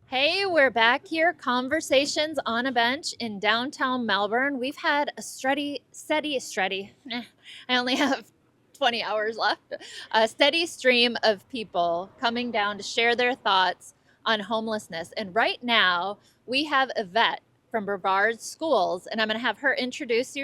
Hey, we're back here. Conversations on a bench in downtown Melbourne. We've had a steady. I only have 20 hours left. A steady stream of people coming down to share their thoughts on homelessness. And right now, we have Ivette from Brevard Schools, and I'm going to have her introduce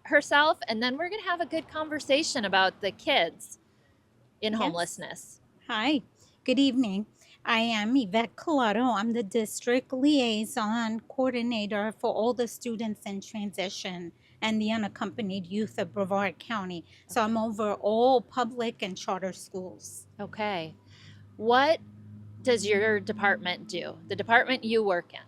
herself, and then we're going to have a good conversation about the kids in Yes. homelessness. Hi. Good evening. I am Ivette Collado. I'm the district liaison coordinator for all the students in transition and the unaccompanied youth of Brevard County. So I'm over all public and charter schools. Okay. What does your department do? The department you work in?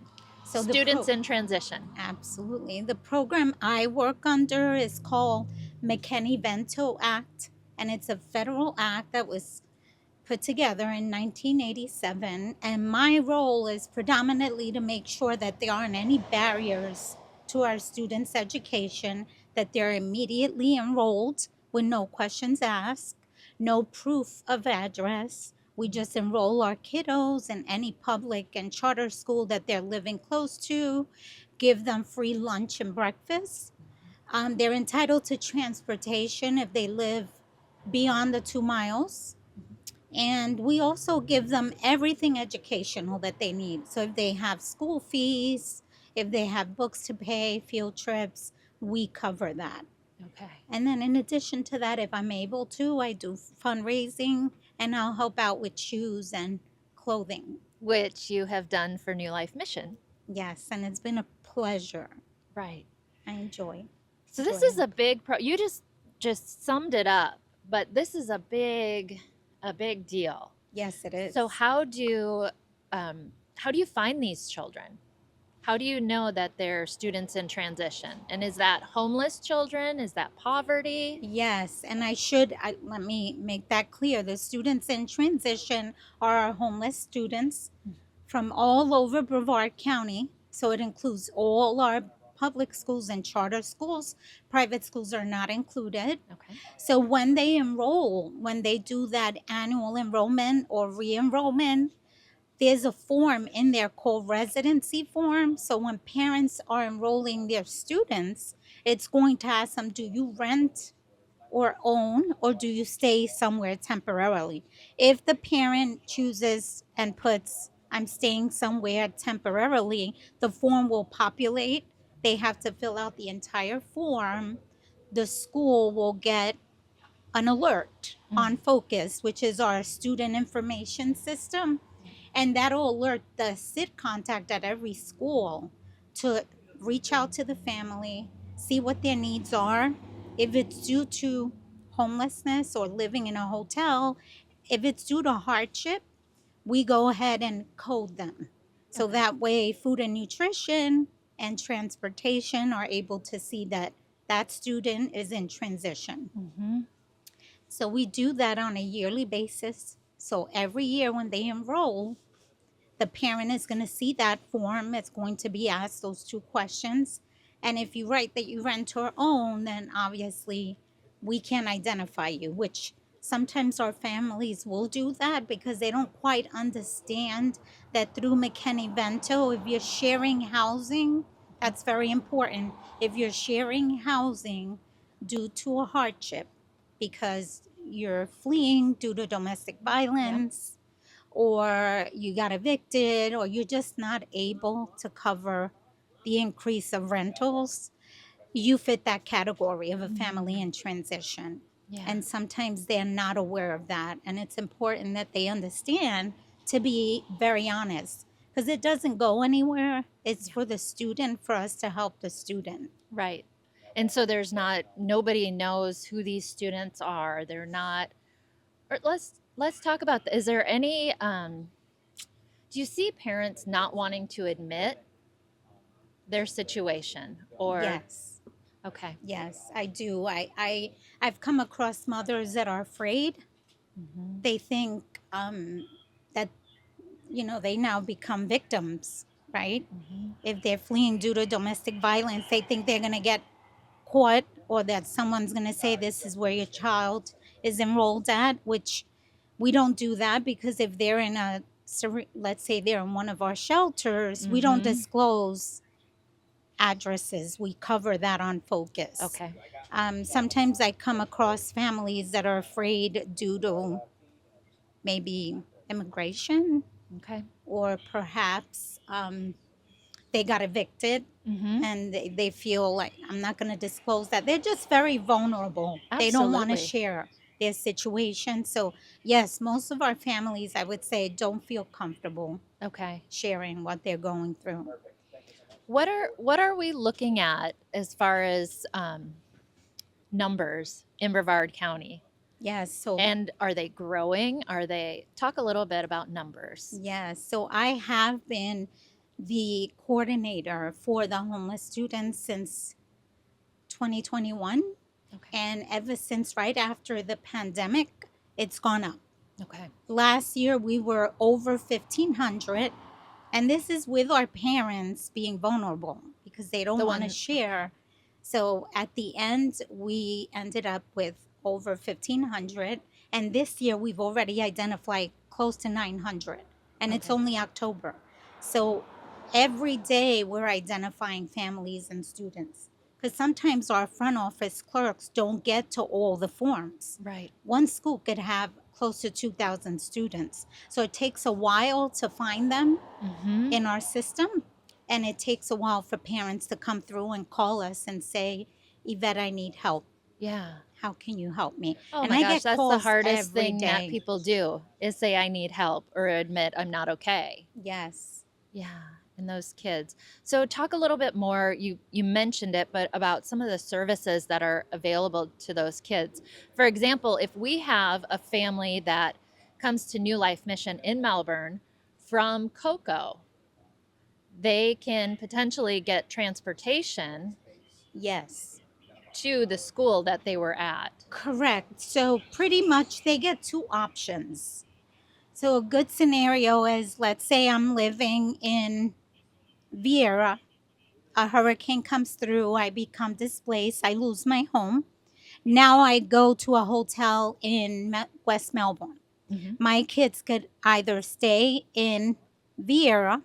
So Students in transition. absolutely. The program I work under is called McKinney-Vento Act, and it's a federal act that was put together in 1987, and my role is predominantly to make sure that there aren't any barriers to our students' education, that they're immediately enrolled with no questions asked, no proof of address. We just enroll our kiddos in any public and charter school that they're living close to, give them free lunch and breakfast. They're entitled to transportation if they live beyond the 2 miles, and we also give them everything educational that they need. So if they have school fees, if they have books to pay, field trips, we cover that. Okay. And then in addition to that, if I'm able to, I do fundraising and I'll help out with shoes and clothing. Which you have done for New Life Mission. Yes, and it's been a pleasure. Right. I enjoy So this is joining. a big you just summed it up, but this is a big deal. Yes, it So is. how do you find these children? How do you know that they're students in transition? And is that homeless children? Is that poverty? Yes, and let me make that clear. The students in transition are our homeless students from all over Brevard County. So it includes all our public schools and charter schools. Private schools are not included. Okay. So when they enroll, when they do that annual enrollment or re-enrollment, there's a form in there called residency form. So when parents are enrolling their students, it's going to ask them, do you rent or own, or do you stay somewhere temporarily? If the parent chooses and puts, I'm staying somewhere temporarily, the form will populate. They have to fill out the entire form. The school will get an alert on Focus, which is our student information system, and that'll alert the SID contact at every school to reach out to the family, see what their needs are. If it's due to homelessness or living in a hotel, if it's due to hardship, we go ahead and code them. So Okay. that way, food and nutrition and transportation are able to see that that student is in transition. Mm-hmm. So we do that on a yearly basis. So every year when they enroll, the parent is going to see that form. It's going to be asked those two questions. And if you write that you rent or own, then obviously we can identify you, which sometimes our families will do that because they don't quite understand that through McKinney-Vento, if you're sharing housing, that's very important. If you're sharing housing due to a hardship because you're fleeing due to domestic Yep. violence, or you got evicted, or you're just not able to cover the increase of rentals, you fit that category of a family in transition. Yeah. And sometimes they're not aware of that. And it's important that they understand to be very honest because it doesn't go anywhere. It's Yeah. for the student, for us to help the student. Right. And so nobody knows who these students are. They're not or let's talk about is there any do you see parents not wanting to admit their situation or Yes. okay. Yes, I do. I've come across mothers that are afraid. Mm-hmm. They think that they now become victims, right? Mm-hmm. If they're fleeing due to domestic violence, they think they're going to get caught, or that someone's going to say this is where your child is enrolled at, which we don't do that, because if they're in a let's say they're in one of our shelters, we don't Mm-hmm. disclose addresses. We cover that on Focus. Okay. Sometimes I come across families that are afraid due to maybe immigration, Okay. or perhaps they got evicted Mm-hmm. and they feel like I'm not going to disclose that. They're just very vulnerable. They don't want to Absolutely. share their situation. So, yes, most of our families, I would say, don't feel comfortable Okay. sharing what they're going through. What are we looking at as far as numbers in Brevard County? Yes, so And are they growing? Are they talk a little bit about numbers? yes, so I have been the coordinator for the homeless students since 2021. Okay. And ever since right after the pandemic, it's gone up. Okay. Last year, we were over 1,500. And this is with our parents being vulnerable because they don't The want to one share. So at the end, we ended up with over 1,500. And this year, we've already identified close to 900. And it's Okay. only October. So every day, we're identifying families and students. Because sometimes our front office clerks don't get to all the forms. Right. One school could have close to 2,000 students. So it takes a while to find them Mm-hmm. in our system. And it takes a while for parents to come through and call us and say, Yvette, I need help. Yeah. How can you help me? Oh And my I gosh, get that's the calls hardest every thing that day. people do is say I need help or admit I'm not okay. Yes. Yeah, and those kids. So talk a little bit more. You mentioned it, but about some of the services that are available to those kids. For example, if we have a family that comes to New Life Mission in Melbourne from Cocoa, they can potentially get transportation Yes. to the school that they were at. Correct. So pretty much they get two options. So a good scenario is, let's say I'm living in Vieira, a hurricane comes through, I become displaced, I lose my home. Now I go to a hotel in West Melbourne. Mm-hmm. My kids could either stay in Vieira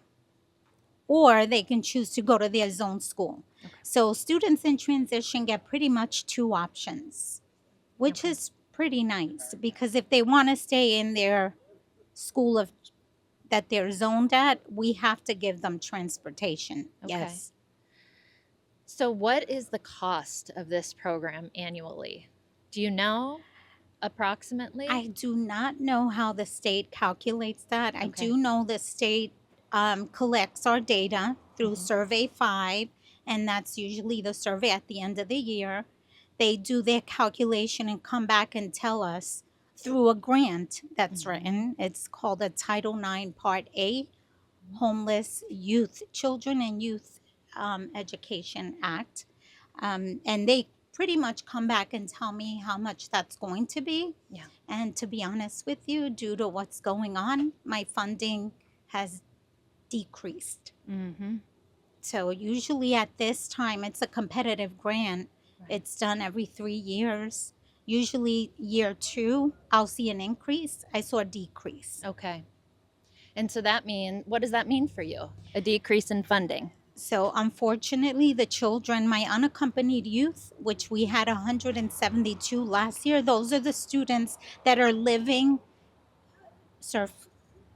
or they can choose to go to their zone school. Okay. So students in transition get pretty much two options, which Okay. is pretty nice because if they want to stay in their school of that they're zoned at, we have to give them transportation. Okay. Yes. So what is the cost of this program annually? Do you know approximately? I do not know how the state calculates that. I Okay. do know the state collects our data through Mhm. Survey 5, and that's usually the survey at the end of the year. They do their calculation and come back and tell us through a grant that's Mhm. written. It's called a Title IX Part A Homeless Youth, Children and Youth Education Act. And they pretty much come back and tell me how much that's going to be. Yeah. And to be honest with you, due to what's going on, my funding has decreased. Mm-hmm. So usually at this time, it's a competitive grant. Right. It's done every 3 years. Usually year 2, I'll see an increase. I saw a decrease. Okay. And so what does that mean for you? A decrease in funding? So unfortunately, the children, my unaccompanied youth, which we had 172 last year, those are the students that are living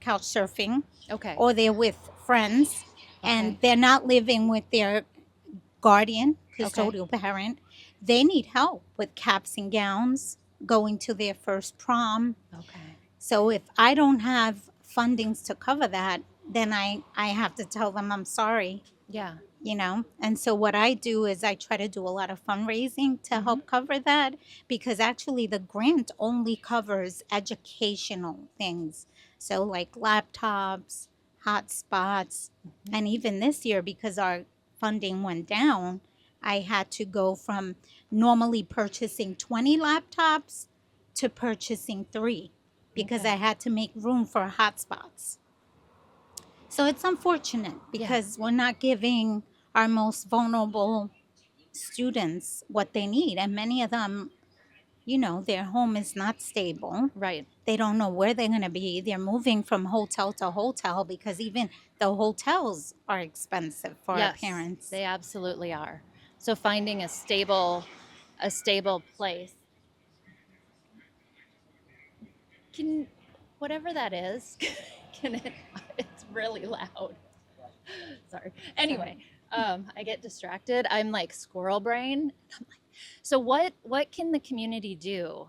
couch surfing, Okay. or they're with friends, and Okay. they're not living with their guardian, Okay. custodial parent. They need help with caps and gowns, going to their first prom. Okay. So if I don't have fundings to cover that, then I have to tell them I'm sorry. Yeah. And so what I do is I try to do a lot of fundraising to help cover that, because actually the grant only covers educational things. So like laptops, hotspots, and even this year, because our funding went down, I had to go from normally purchasing 20 laptops to purchasing 3 because Okay. I had to make room for hotspots. So it's unfortunate because we're not giving our most vulnerable students what they need. And many of them, their home is not stable. Right. They don't know where they're going to be. They're moving from hotel to hotel because even the hotels are expensive for our Yes, parents. they absolutely are. So finding a stable place. Can whatever that is, can it it's really loud. Sorry. Sorry. Anyway, I get distracted. I'm like squirrel brain. I'm like, so what can the community do?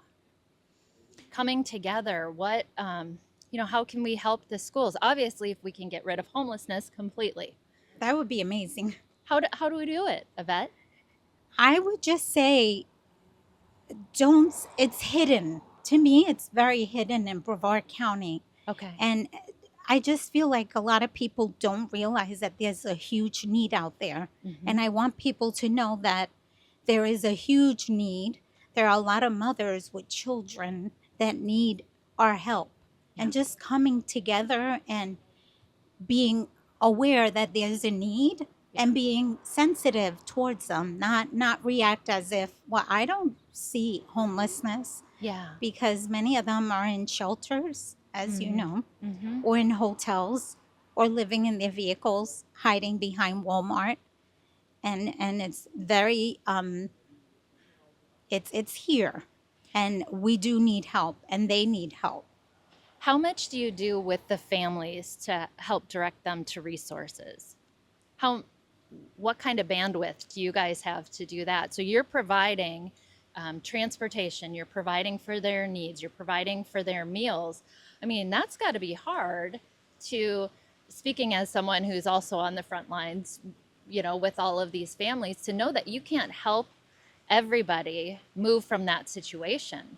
Coming together, how can we help the schools? Obviously, if we can get rid of homelessness completely. That would be amazing. How do we do it, Yvette? I would just say, don't, it's hidden. To me, it's very hidden in Brevard County. Okay. And I just feel like a lot of people don't realize that there's a huge need out there. Mm-hmm. And I want people to know that there is a huge need. There are a lot of mothers with children that need our help. Yeah. And just coming together and being aware that there's a need and being sensitive towards them, not react as if, well, I don't see homelessness, Yeah. because many of them are in shelters, as you know, Mm-hmm. or in hotels, or living in their vehicles, hiding behind Walmart. And it's very it's here, and we do need help, and they need help. How much do you do with the families to help direct them to resources? How what kind of bandwidth do you guys have to do that? So you're providing transportation, you're providing for their needs, you're providing for their meals. I mean, that's got to be hard to, speaking as someone who's also on the front lines, with all of these families, to know that you can't help everybody move from that situation.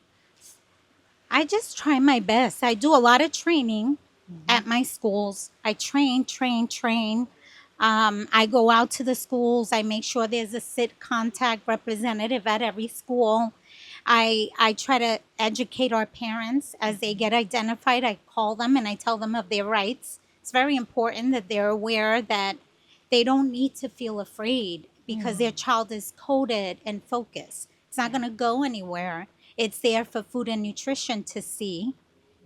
I just try my best. I do a lot of training Mm-hmm. at my schools. I train. I go out to the schools. I make sure there's a sit contact representative at every school. I try to educate our parents as they get identified. I call them and I tell them of their rights. It's very important that they're aware that they don't need to feel afraid because their child is coded and focused. It's not going to go anywhere. It's there for food and nutrition to see.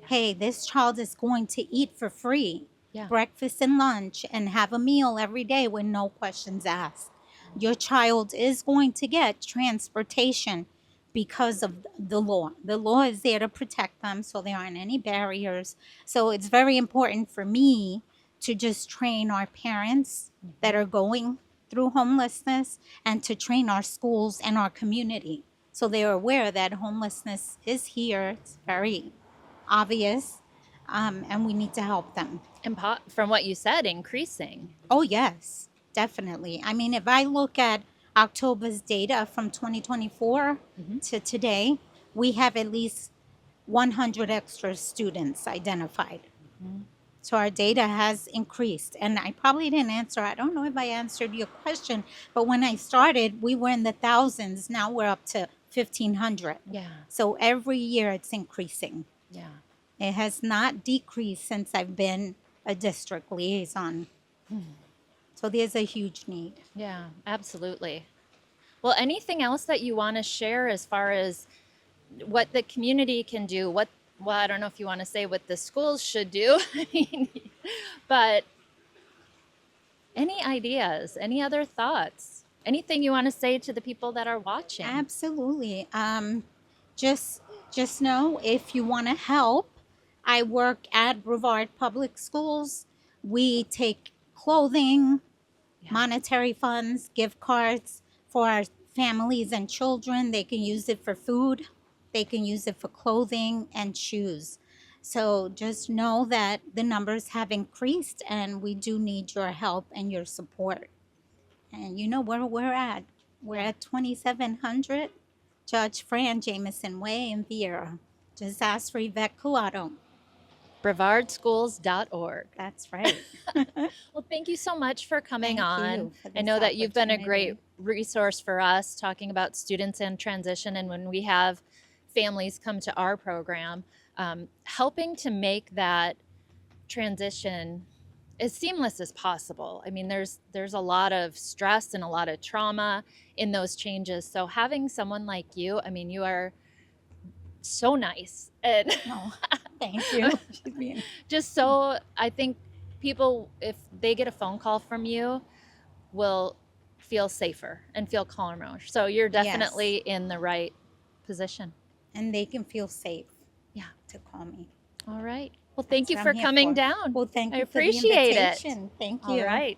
Hey, this child is going to eat for free, Yeah. breakfast and lunch, and have a meal every day with no questions asked. Your child is going to get transportation because of the law. The law is there to protect them, so there aren't any barriers. So it's very important for me to just train our parents that are going through homelessness, and to train our schools and our community so they're aware that homelessness is here. It's very obvious, and we need to help them. And from what you said, increasing. Oh, yes, definitely. I mean, if I look at October's data from 2024 to today, we have at least 100 extra students identified. So our data has increased. And I probably didn't answer, I don't know if I answered your question, but when I started, we were in the thousands. Now we're up to 1,500. Yeah. So every year it's increasing. Yeah. It has not decreased since I've been a district liaison. So there's a huge need. Yeah, absolutely. Well, anything else that you want to share as far as what the community can do? Well, I don't know if you want to say what the schools should do, but any ideas, any other thoughts, anything you want to say to the people that are watching? Absolutely. Just just know, if you want to help, I work at Brevard Public Schools. We take clothing, Yeah. monetary funds, gift cards for our families and children. They can use it for food, they can use it for clothing and shoes. So just know that the numbers have increased, and we do need your help and your support. And you know where we're at. We're at 2700 Judge Fran Jameson Way in Viera. Just ask for Ivette Collado. BrevardSchools.org. That's right. Well, thank you so much for coming Thank on. you for I know this that you've been a great opportunity. resource for us talking about students in transition, and when we have families come to our program, helping to make that transition as seamless as possible. I mean, there's a lot of stress and a lot of trauma in those changes. So having someone like you, I mean, you are so nice and Oh, thank you. She's being- just so, I think people, if they get a phone call from you, will feel safer and feel calmer. So you're Yes. definitely in the right position. And they can feel safe. Yeah. To call me. All right. Well, thank That's you what for I'm here coming for. down. Well, thank I you appreciate for the it. invitation. Thank All you. right.